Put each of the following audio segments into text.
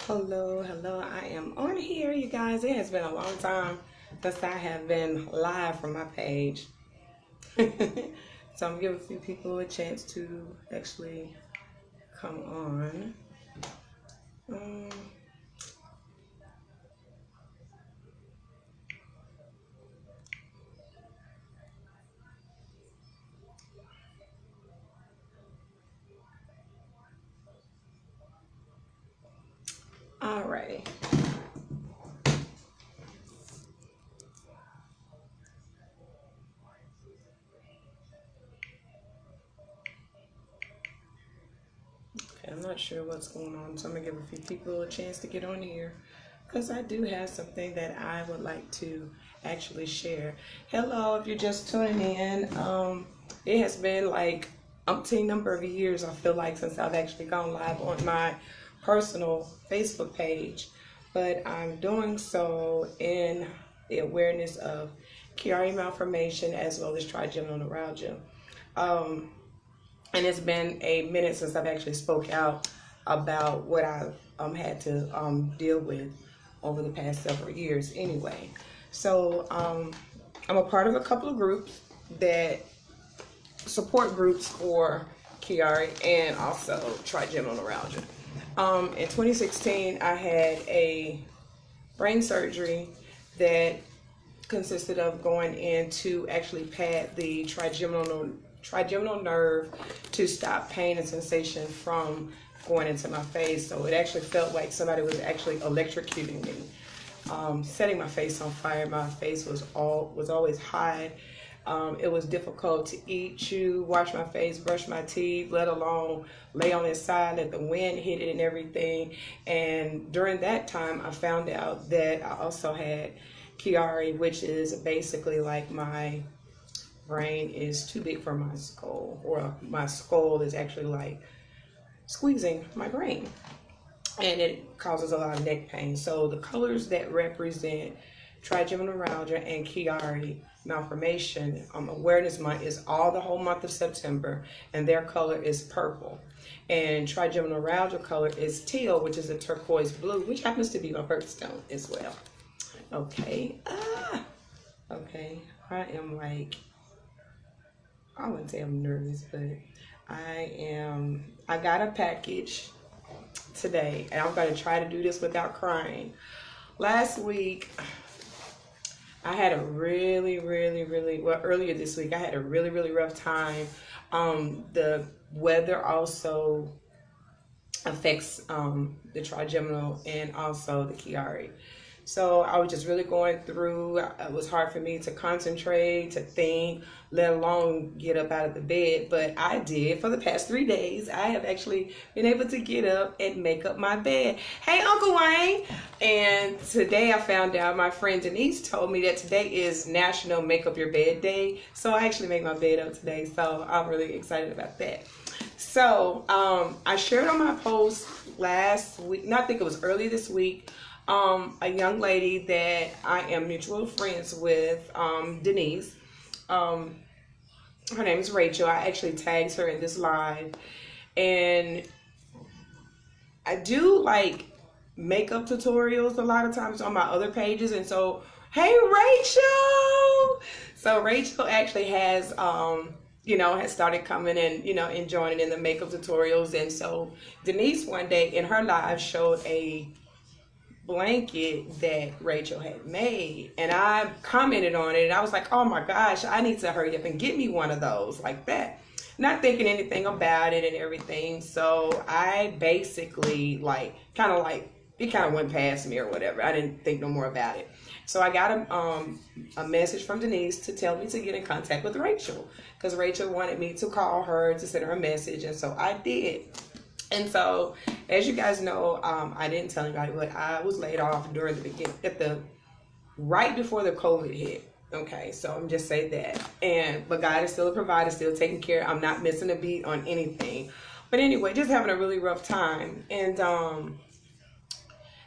Hello. I am on here, you guys. It has been a long time since I have been live from my page. So I'm giving a few people a chance to actually come on. Um, Alrighty. Okay, I'm not sure what's going on, so I'm gonna give a few people a chance to get on here because I do have something that I would like to actually share. Hello, if you're just tuning in. It has been like umpteen number of years, I feel like, since I've actually gone live on my personal Facebook page, but I'm doing so in the awareness of Chiari malformation as well as trigeminal neuralgia. Um, and it's been a minute since I've actually spoke out about what I've had to deal with over the past several years anyway. So I'm a part of a couple of groups that support groups for Chiari and also trigeminal neuralgia. In 2016, I had a brain surgery that consisted of going in to actually pad the trigeminal nerve to stop pain and sensation from going into my face. So it actually felt like somebody was actually electrocuting me, setting my face on fire. My face was always hot. It was difficult to eat, chew, wash my face, brush my teeth, let alone lay on its side, let the wind hit it and everything. And during that time, I found out that I also had Chiari, which is basically like my brain is too big for my skull, or my skull is actually like squeezing my brain, and it causes a lot of neck pain. So the colors that represent trigeminal neuralgia and Chiari malformation awareness month is all the whole month of September, and their color is purple. And trigeminal neuralgia color is teal, which is a turquoise blue, which happens to be my birthstone as well. Okay. Okay. I am like, I wouldn't say I'm nervous, but I got a package today, and I'm going to try to do this without crying. Last week, I had a well, earlier this week, I had a really rough time. The weather also affects the trigeminal and also the Chiari. So I was just really going through. It was hard for me to concentrate, to think, let alone get up out of the bed. But I did. For the past 3 days, I have actually been able to get up and make up my bed. Hey, Uncle Wayne. And today I found out, my friend Denise told me that today is National Make Up Your Bed Day. So I actually made my bed up today. So I'm really excited about that. So I shared on my post last week, no, I think it was early this week, a young lady that I am mutual friends with, Denise. Her name is Rachel. I actually tagged her in this live. And I do like makeup tutorials a lot of times on my other pages. And so, hey, Rachel! So Rachel actually has, has started coming and, and joining in the makeup tutorials. And so Denise one day in her live showed a blanket that Rachel had made, and I commented on it, and I was like, oh my gosh, I need to hurry up and get me one of those like that, not thinking anything about it and everything. So I basically it kind of went past me or whatever. I didn't think no more about it. So I got a message from Denise to tell me to get in contact with Rachel, because Rachel wanted me to call her to send her a message, and so I did. And so, as you guys know, I didn't tell anybody, but I was laid off during the beginning, right before the COVID hit. Okay, so I'm just say that. But God is still a provider, still taking care. I'm not missing a beat on anything. But anyway, just having a really rough time. And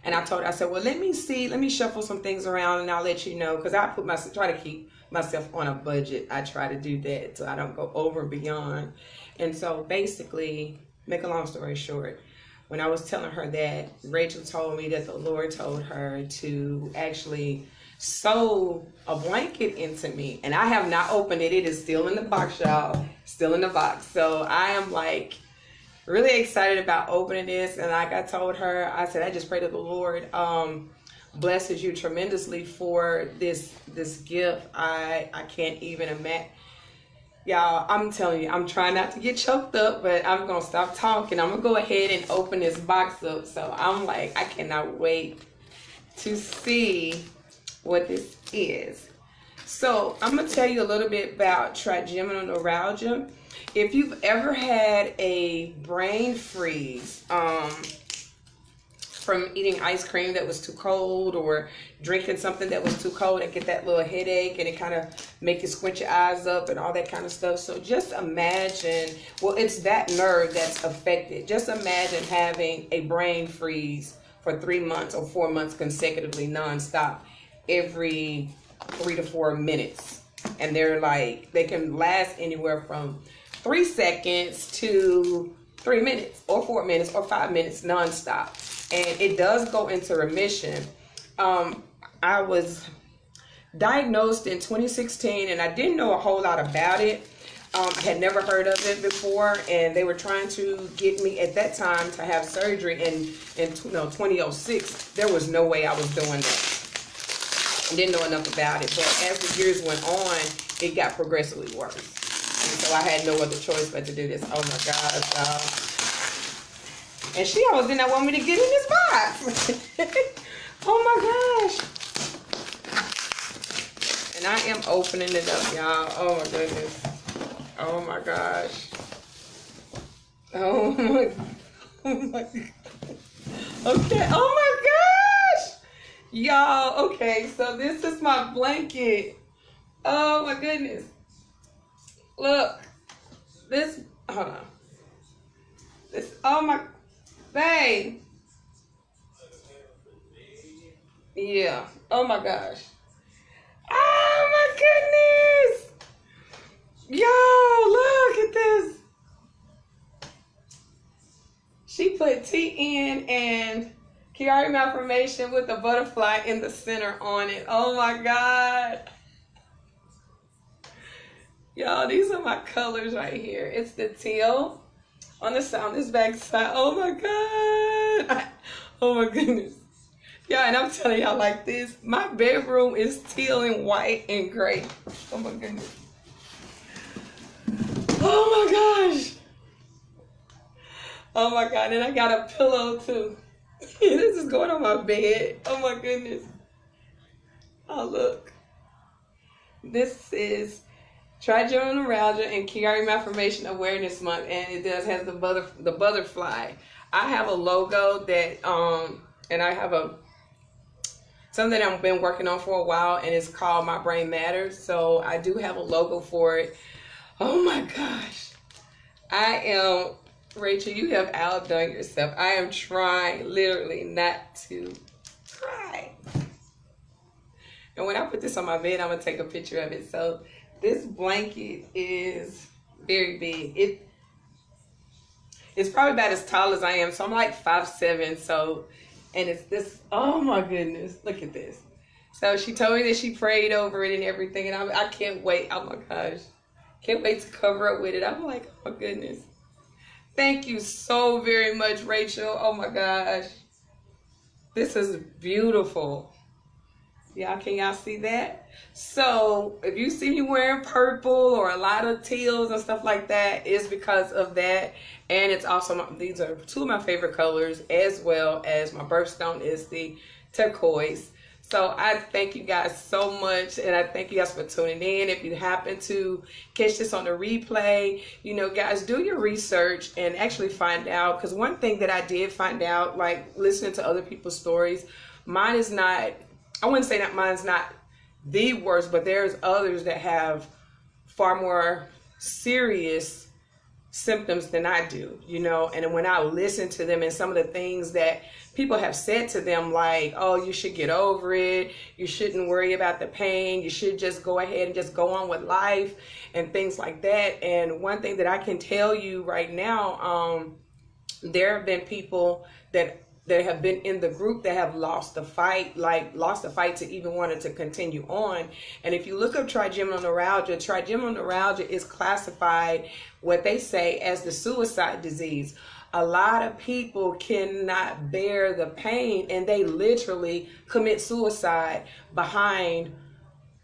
I told her, I said, well, let me shuffle some things around, and I'll let you know, because I try to keep myself on a budget. I try to do that so I don't go over and beyond. And so basically, make a long story short, when I was telling her that, Rachel told me that the Lord told her to actually sew a blanket into me. And I have not opened it. It is still in the box, y'all. Still in the box. So I am like really excited about opening this. And like I told her, I said, I just pray that the Lord blesses you tremendously for this gift. I can't even imagine. Y'all, I'm telling you, I'm trying not to get choked up, but I'm going to stop talking. I'm going to go ahead and open this box up. So I'm like, I cannot wait to see what this is. So I'm going to tell you a little bit about trigeminal neuralgia. If you've ever had a brain freeze, from eating ice cream that was too cold or drinking something that was too cold and get that little headache and it kind of make you squint your eyes up and all that kind of stuff. So just imagine, well, it's that nerve that's affected. Just imagine having a brain freeze for 3 months or 4 months consecutively nonstop every 3 to 4 minutes. And they're like, they can last anywhere from 3 seconds to 3 minutes or 4 minutes or 5 minutes nonstop. And it does go into remission. I was diagnosed in 2016 and I didn't know a whole lot about it. I had never heard of it before, and they were trying to get me at that time to have surgery in 2006. There was no way I was doing that. I didn't know enough about it, but as the years went on, it got progressively worse. And so I had no other choice but to do this. Oh my gosh, y'all. And she always did not want me to get in this box. Oh my gosh. And I am opening it up, y'all. Oh my goodness. Oh my gosh. Oh my. Oh my. Okay. Oh my gosh. Y'all, okay. So this is my blanket. Oh my goodness. Look. This. Hold on. This. Oh my. Babe. Yeah. Oh my gosh. Oh my goodness. Yo, look at this. She put TN and Kiari Malformation with the butterfly in the center on it. Oh my God. Y'all, these are my colors right here. It's the teal on the side, on this back side. Oh my God. Oh my goodness. Yeah, and I'm telling y'all like this. My bedroom is teal and white and gray. Oh my goodness. Oh my gosh. Oh my God. And I got a pillow too. This is going on my bed. Oh my goodness. Oh, look. This is Trigeminal Neuralgia and Chiari Malformation Awareness Month, and it does have the butterfly. I have a logo that and I have something I've been working on for a while, and it's called My Brain Matters. So I do have a logo for it. Oh my gosh. Rachel, you have outdone yourself. I am trying literally not to cry. And when I put this on my bed, I'm going to take a picture of it. So this blanket is very big. It's probably about as tall as I am. So I'm like 5'7". So, and it's this, oh my goodness, look at this. So she told me that she prayed over it and everything. And I can't wait. Oh my gosh. Can't wait to cover up with it. I'm like, oh my goodness. Thank you so very much, Rachel. Oh my gosh. This is beautiful. Can y'all see that? So if you see me wearing purple or a lot of teals and stuff like that, it's because of that. And it's also, these are two of my favorite colors, as well as my birthstone is the turquoise. So I thank you guys so much, and I thank you guys for tuning in. If you happen to catch this on the replay, guys, do your research and actually find out. Because one thing that I did find out, like listening to other people's stories, mine is not, I wouldn't say that mine's not the worst, but there's others that have far more serious symptoms than I do, and when I listen to them and some of the things that people have said to them, like, oh, you should get over it, you shouldn't worry about the pain, you should just go ahead and just go on with life and things like that. And one thing that I can tell you right now, There have been people that have been in the group that have lost the fight, like lost the fight to even wanted to continue on. And if you look up trigeminal neuralgia is classified, what they say, as the suicide disease. A lot of people cannot bear the pain and they literally commit suicide behind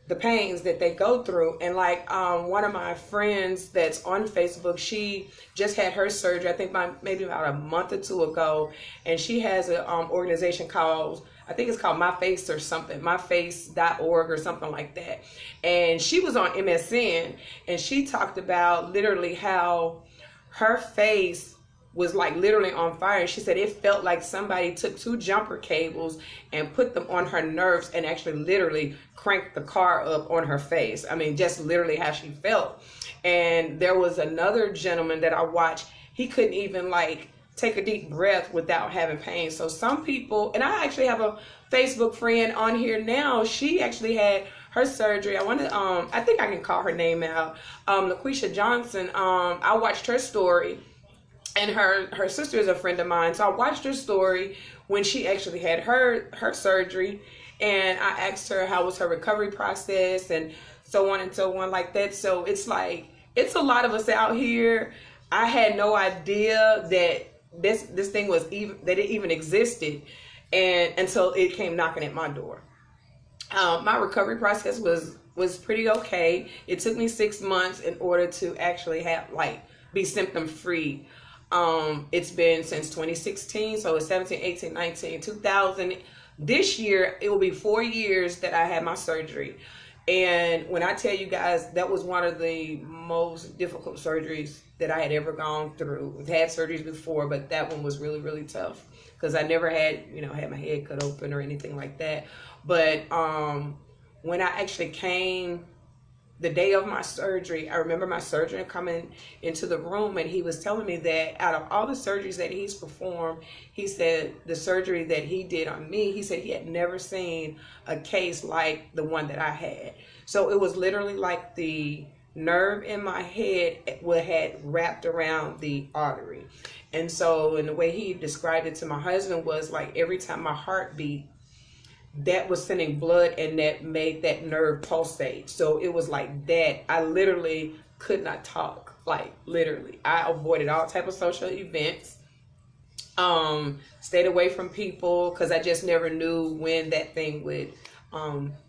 the pains that they go through. And like one of my friends that's on Facebook, she just had her surgery, I think maybe about a month or two ago, and she has an organization called, I think it's called My Face or something, myface.org or something like that. And she was on MSN, and she talked about literally how her face was like literally on fire. She said it felt like somebody took 2 jumper cables and put them on her nerves and actually literally cranked the car up on her face. I mean, just literally how she felt. And there was another gentleman that I watched, he couldn't even like take a deep breath without having pain. So some people, and I actually have a Facebook friend on here now, she actually had her surgery. I think I can call her name out, LaQuisha Johnson. I watched her story, and her sister is a friend of mine. So I watched her story when she actually had her surgery, and I asked her how was her recovery process and so on and so on like that. So it's like, it's a lot of us out here. I had no idea that this thing was that it even existed, and until it came knocking at my door. My recovery process was pretty okay. It took me 6 months in order to actually be symptom free. It's been since 2016, so it's 17, 18, 19, 2000. This year, it will be 4 years that I had my surgery. And when I tell you guys, that was one of the most difficult surgeries that I had ever gone through. I've had surgeries before, but that one was really, really tough because I never had my head cut open or anything like that. But when I actually came the day of my surgery, I remember my surgeon coming into the room, and he was telling me that out of all the surgeries that he's performed, he said the surgery that he did on me, he said he had never seen a case like the one that I had. So it was literally like the nerve in my head had wrapped around the artery. And so, and the way he described it to my husband was like every time my heart beat, that was sending blood, and that made that nerve pulsate. So it was like that. I literally could not talk, like literally. I avoided all type of social events, stayed away from people because I just never knew when that thing would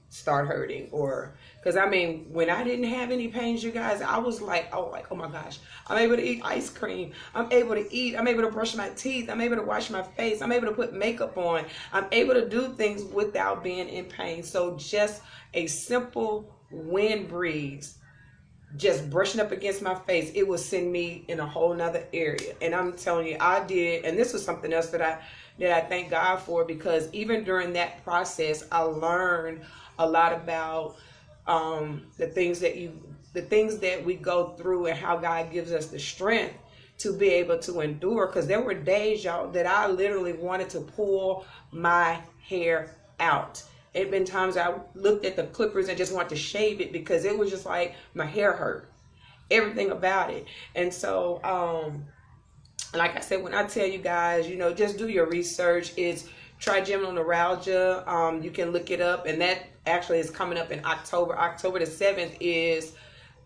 start hurting. Or because I mean, when I didn't have any pains, you guys, I was like, oh my gosh, I'm able to eat ice cream, I'm able to eat, I'm able to brush my teeth, I'm able to wash my face, I'm able to put makeup on, I'm able to do things without being in pain. So just a simple wind breeze just brushing up against my face, it would send me in a whole nother area. And I'm telling you, I did, and this was something else that I thank God for, because even during that process, I learned a lot about the things that we go through and how God gives us the strength to be able to endure. Because there were days, y'all, that I literally wanted to pull my hair out. It been times I looked at the clippers and just wanted to shave it because it was just like my hair hurt, everything about it. And so, like I said, when I tell you guys, just do your research. It's trigeminal neuralgia. You can look it up, and that actually is coming up in October. October the 7th is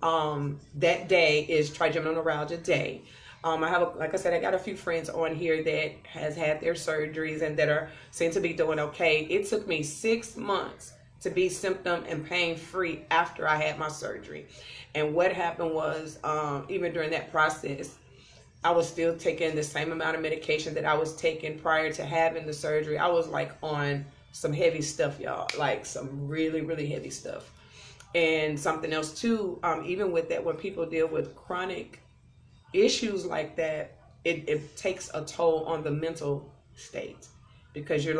that day is trigeminal neuralgia day. Like I said, I got a few friends on here that has had their surgeries and that seem to be doing okay. It took me 6 months to be symptom and pain free after I had my surgery. And what happened was, even during that process, I was still taking the same amount of medication that I was taking prior to having the surgery. I was like on some heavy stuff, y'all, like some really, really heavy stuff. And something else too, even with that, when people deal with chronic issues like that, it takes a toll on the mental state, because you're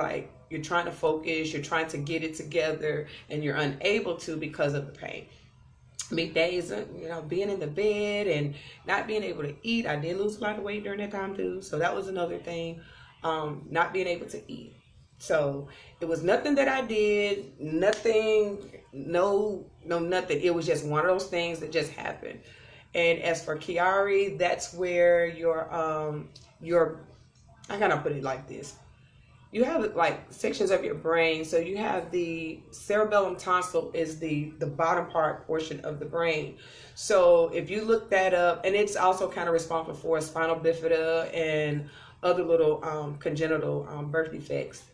trying to focus, you're trying to get it together, and you're unable to because of the pain. Me days, being in the bed and not being able to eat. I did lose a lot of weight during that time too, so that was another thing. Not being able to eat. So it was nothing that I did, nothing, nothing. It was just one of those things that just happened. And as for Kiari, that's where your I kind of put it like this. You have like sections of your brain. So you have the cerebellum tonsil is the bottom part portion of the brain. So if you look that up, and it's also kind of responsible for spinal bifida and other little congenital birth defects.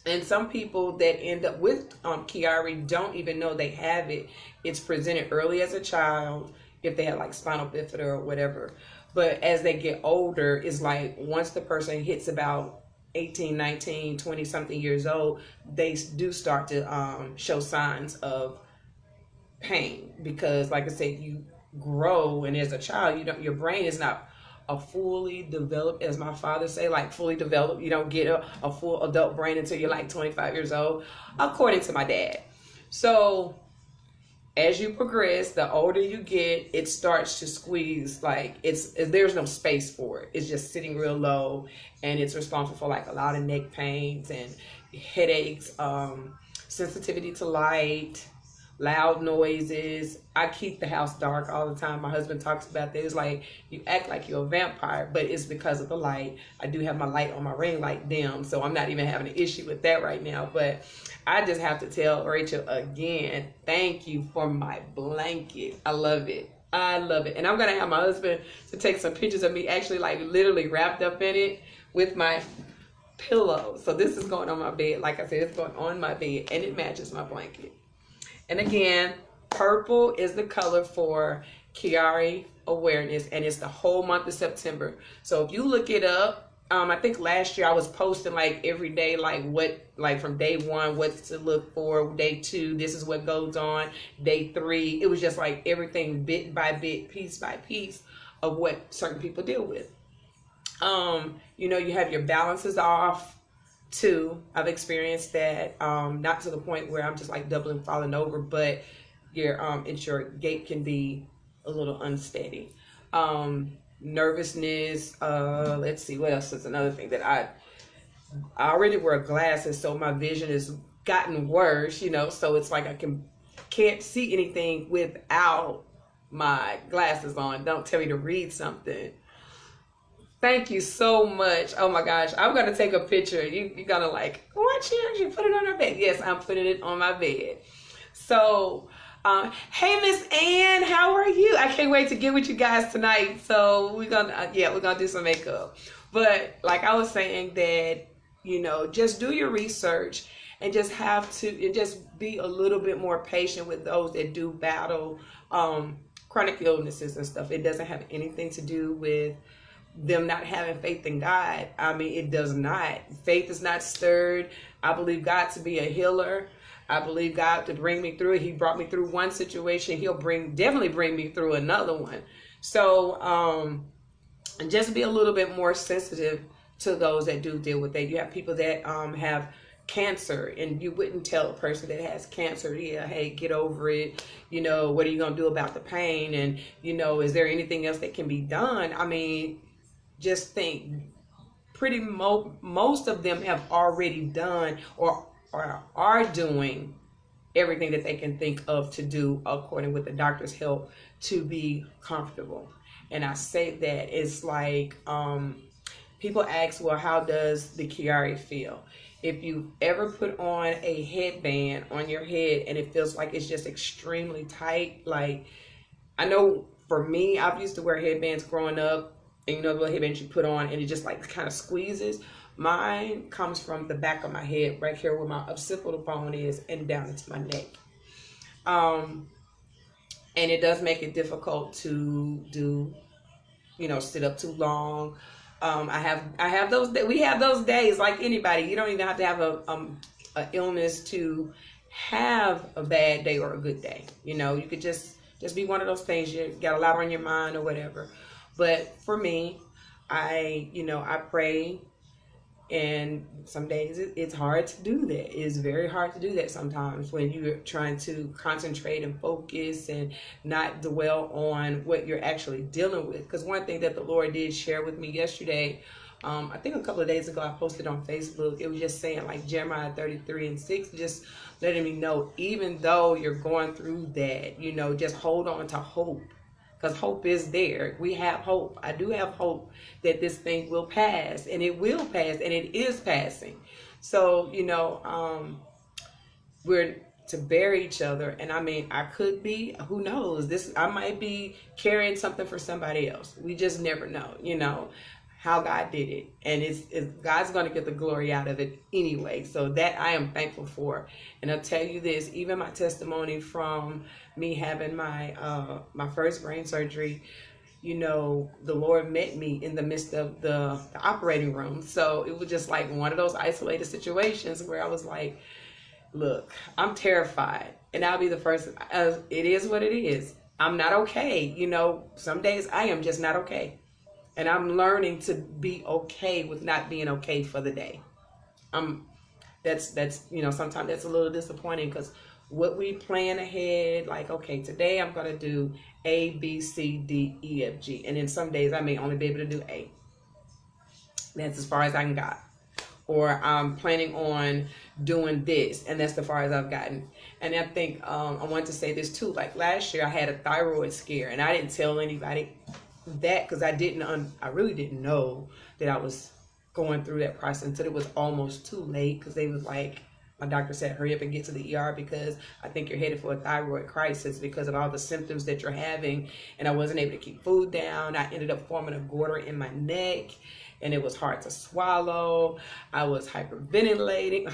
And some people that end up with Chiari don't even know they have it. It's presented early as a child if they have like spinal bifida or whatever. But as they get older, it's like once the person hits about 18, 19, 20 something years old, they do start to show signs of pain. Because like I said, you grow, and as a child, your brain is not a fully developed, as my father say, like fully developed. You don't get a full adult brain until you're like 25 years old, according to my dad. So as you progress, the older you get, it starts to squeeze. Like there's no space for it. It's just sitting real low, and it's responsible for like a lot of neck pains and headaches, sensitivity to light, loud noises. I keep the house dark all the time. My husband talks about this. Like, you act like you're a vampire, but it's because of the light. I do have my light on my ring light dim, so I'm not even having an issue with that right now. But I just have to tell Rachel again, thank you for my blanket. I love it. I love it. And I'm going to have my husband to take some pictures of me actually like literally wrapped up in it with my pillow. So this is going on my bed. Like I said, it's going on my bed, and it matches my blanket. And again, purple is the color for Chiari awareness, and it's the whole month of September. So if you look it up, I think last year I was posting like every day, like from day 1, what to look for, day 2, this is what goes on, day 3. It was just like everything bit by bit, piece by piece of what certain people deal with. You know, you have your balances off. 2, I've experienced that, not to the point where I'm just like doubling, falling over, but your gait can be a little unsteady. Nervousness. Let's see, what else is another thing that I already wear glasses, so my vision has gotten worse. You know, so it's like I can't see anything without my glasses on. Don't tell me to read something. Thank you so much. Oh my gosh. I'm going to take a picture. You got to like, what? She put it on her bed. Yes, I'm putting it on my bed. So, hey, Miss Ann, how are you? I can't wait to get with you guys tonight. So we're going to do some makeup. But like I was saying that, you know, just do your research and just be a little bit more patient with those that do battle chronic illnesses and stuff. It doesn't have anything to do with them not having faith in God. I mean, it does not. Faith is not stirred. I believe God to be a healer. I believe God to bring me through it. He brought me through one situation. He'll definitely bring me through another one. So just be a little bit more sensitive to those that do deal with that. You have people that have cancer, and you wouldn't tell a person that has cancer, yeah, hey, get over it. You know, what are you going to do about the pain? And, you know, is there anything else that can be done? I mean, just think, most of them have already done or are doing everything that they can think of to do according with the doctor's help to be comfortable. And I say that it's like, people ask, well, how does the Chiari feel? If you ever put on a headband on your head and it feels like it's just extremely tight, like, I know for me, I've used to wear headbands growing up, and you know the little headbands you put on and it just like kind of squeezes. Mine comes from the back of my head, right here where my occipital bone is, and down into my neck. And it does make it difficult to do, you know, sit up too long. I have those. We have those days like anybody. You don't even have to have a illness to have a bad day or a good day. You know, you could just be one of those things. You got a lot on your mind or whatever. But for me, I pray, and some days it's hard to do that. It's very hard to do that sometimes when you're trying to concentrate and focus and not dwell on what you're actually dealing with. Because one thing that the Lord did share with me yesterday, I think a couple of days ago, I posted on Facebook. It was just saying, like, Jeremiah 33:6, just letting me know, even though you're going through that, you know, just hold on to hope. because hope is there. We have hope. I do have hope that this thing will pass, and it will pass, and it is passing. So, we're to bury each other. And I mean, I could be, who knows, I might be carrying something for somebody else. We just never know, how God did it. And it's God's going to get the glory out of it anyway. So that I am thankful for. And I'll tell you this, even my testimony from me having my first brain surgery, the Lord met me in the midst of the operating room. So it was just like one of those isolated situations where I was like, look, I'm terrified, and I'll be the first. It is what it is. I'm not okay. Some days I am just not okay, and I'm learning to be okay with not being okay for the day. That's sometimes that's a little disappointing, because what we plan ahead, like, okay, today I'm gonna do A, B, C, D, E, F, G, and then some days I may only be able to do A. That's as far as I can go. Or I'm planning on doing this, and that's the far as I've gotten. And I think I want to say this too. Like last year, I had a thyroid scare, and I didn't tell anybody that because I really didn't know that I was going through that process until it was almost too late. Because they was like, my doctor said, hurry up and get to the ER because I think you're headed for a thyroid crisis because of all the symptoms that you're having. And I wasn't able to keep food down. I ended up forming a goiter in my neck, and it was hard to swallow. I was hyperventilating.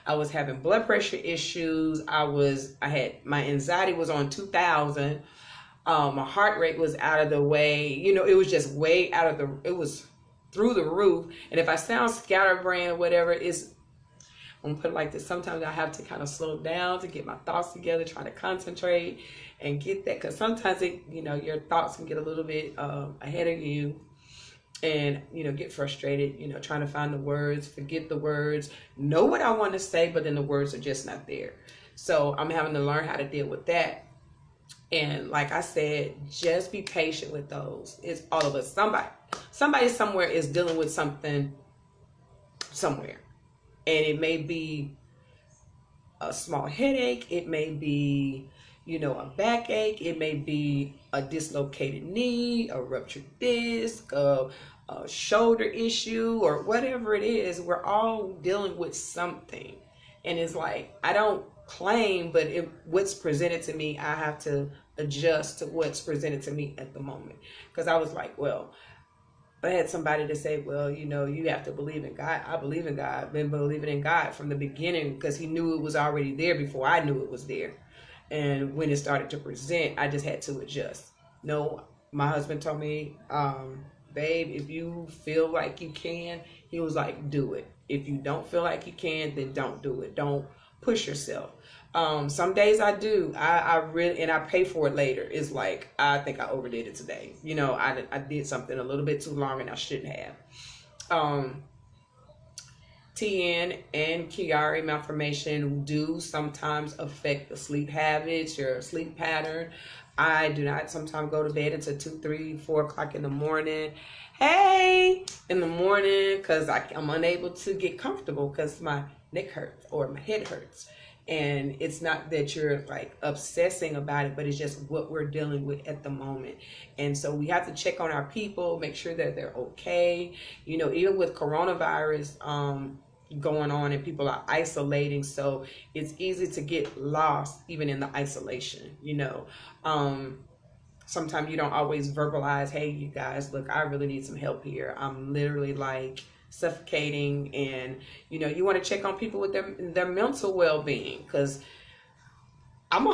I was having blood pressure issues. My anxiety was on 2,000. My heart rate was out of the way. It was just way it was through the roof. And if I sound scatterbrained or whatever, I'm gonna put it like this. Sometimes I have to kind of slow down to get my thoughts together, try to concentrate and get that. Because sometimes your thoughts can get a little bit ahead of you. And, get frustrated, trying to find the words, forget the words, know what I want to say, but then the words are just not there. So I'm having to learn how to deal with that. And like I said, just be patient with those. It's all of us. Somebody somewhere is dealing with something somewhere. And it may be a small headache. It may be, a backache. It may be a dislocated knee, a ruptured disc, a shoulder issue, or whatever it is. We're all dealing with something. And it's like, I don't claim, but what's presented to me, I have to adjust to what's presented to me at the moment. Because I was like, well, I had somebody to say, well, you have to believe in God. I believe in God. I've been believing in God from the beginning because he knew it was already there before I knew it was there. And when it started to present, I just had to adjust. No, my husband told me, babe, if you feel like you can, he was like, do it. If you don't feel like you can, then don't do it. Don't push yourself. Some days I do. I really, and I pay for it later. It's like, I think I overdid it today. I did something a little bit too long and I shouldn't have. TN and Chiari malformation do sometimes affect the sleep habits, your sleep pattern. I do not sometimes go to bed until 2, 3, 4 o'clock in the morning. In the morning, because I'm unable to get comfortable because my neck hurts or my head hurts. And it's not that you're like obsessing about it, but it's just what we're dealing with at the moment. And so we have to check on our people, make sure that they're okay. Even with coronavirus going on and people are isolating, so it's easy to get lost even in the isolation. Sometimes you don't always verbalize, hey, you guys, look, I really need some help here. I'm literally like suffocating. And you want to check on people with their mental well-being, because I'm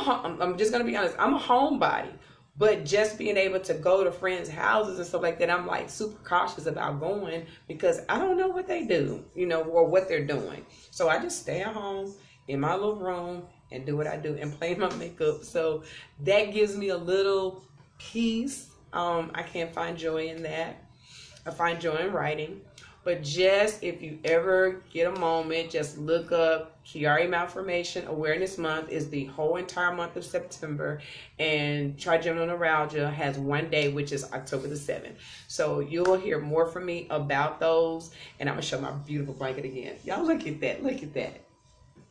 just gonna be honest, I'm a homebody, but just being able to go to friends' houses and stuff like that, I'm like super cautious about going because I don't know what they do, or what they're doing. So I just stay at home in my little room and do what I do and play my makeup. So that gives me a little peace. I can't find joy in that. I find joy in writing. But just if you ever get a moment, just look up Chiari Malformation Awareness Month. Is the whole entire month of September, and trigeminal neuralgia has one day, which is October the 7th. So you'll hear more from me about those, and I'm gonna show my beautiful blanket again. Y'all look at that, look at that.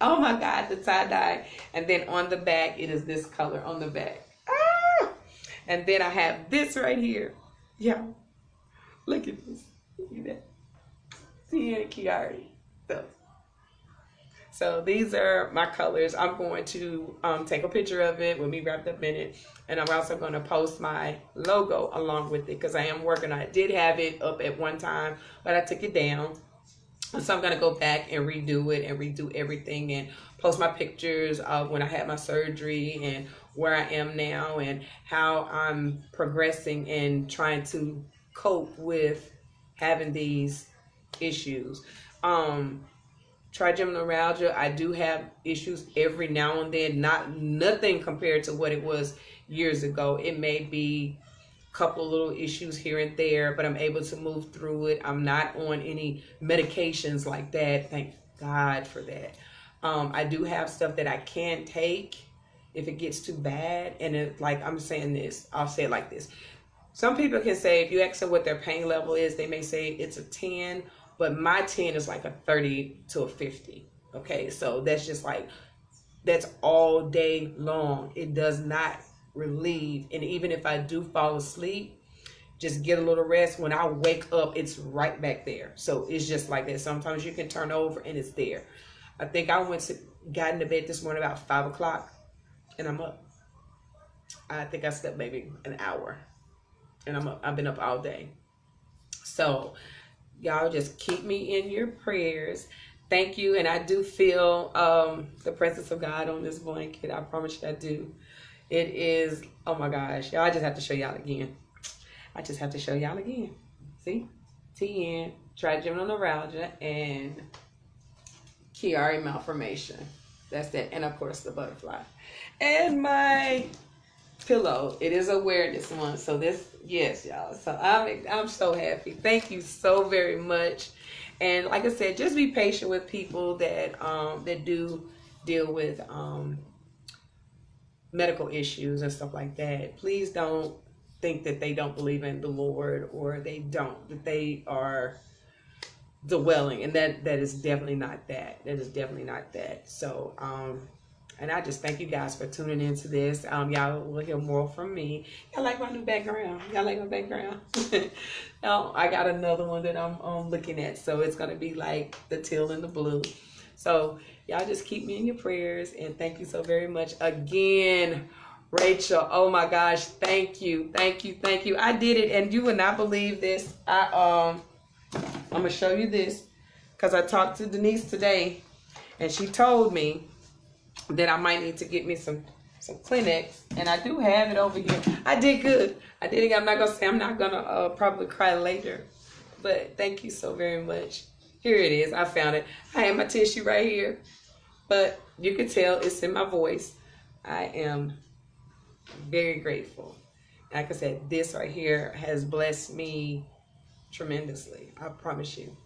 Oh my God, the tie-dye. And then on the back, it is this color on the back. And then I have this right here. Yeah, look at this. Look at that. Tien and Kiari. So these are my colors. I'm going to take a picture of it with me wrapped up in it. And I'm also going to post my logo along with it because I am working on it. I did have it up at one time, but I took it down. So I'm going to go back and redo it and redo everything and post my pictures of when I had my surgery and where I am now and how I'm progressing and trying to cope with having these issues. Trigeminal neuralgia, I do have issues every now and then, nothing compared to what it was years ago. It may be a couple of little issues here and there, but I'm able to move through it. I'm not on any medications like that. Thank God for that. I do have stuff that I can take if it gets too bad. And it, like I'm saying this, I'll say it like this. Some people can say, if you ask them what their pain level is, they may say it's a 10. But my 10 is like a 30 to a 50. Okay, so that's just like, that's all day long. It does not relieve. And even if I do fall asleep, just get a little rest. When I wake up, it's right back there. So it's just like that. Sometimes you can turn over and it's there. I think I got into bed this morning about 5 o'clock and I'm up. I think I slept maybe an hour and I'm up. I've been up all day. So y'all just keep me in your prayers. Thank you. And I do feel the presence of God on this blanket. I promise you I do. It is, oh my gosh. Y'all, I just have to show y'all again. I just have to show y'all again. See? Tien, trigeminal neuralgia, and Chiari malformation. That's that. And of course the butterfly. And my pillow. It is awareness month. So this, yes, y'all. So I'm so happy. Thank you so very much. And like I said, just be patient with people that that do deal with medical issues and stuff like that. Please don't think that they don't believe in the Lord or that they are dwelling, and that is definitely not that. That is definitely not that. So and I just thank you guys for tuning into this. Y'all will hear more from me. Y'all like my new background? Y'all like my background? I got another one that I'm looking at. So it's going to be like the teal and the blue. So y'all just keep me in your prayers. And thank you so very much again, Rachel. Oh my gosh. Thank you. Thank you. Thank you. I did it. And you would not believe this. I'm going to show you this because I talked to Denise today and she told me that I might need to get me some Kleenex, and I do have it over here. I did good. I did it. I'm not gonna say I'm not gonna probably cry later, but thank you so very much. Here it is. I found it. I have my tissue right here, but you can tell it's in my voice. I am very grateful. Like I said, this right here has blessed me tremendously. I promise you.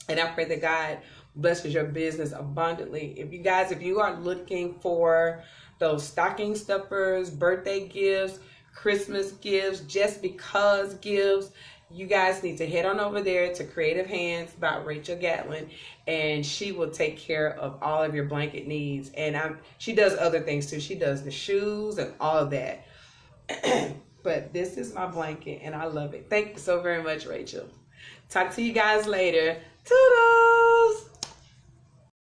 And I pray that God blesses your business abundantly. If you are looking for those stocking stuffers, birthday gifts, Christmas gifts, just because gifts, you guys need to head on over there to Creative Hands by Rachel Gatlin, and she will take care of all of your blanket needs. And she does other things too. She does the shoes and all of that. But this is my blanket and I love it. Thank you so very much, Rachel. Talk to you guys later. Toodles!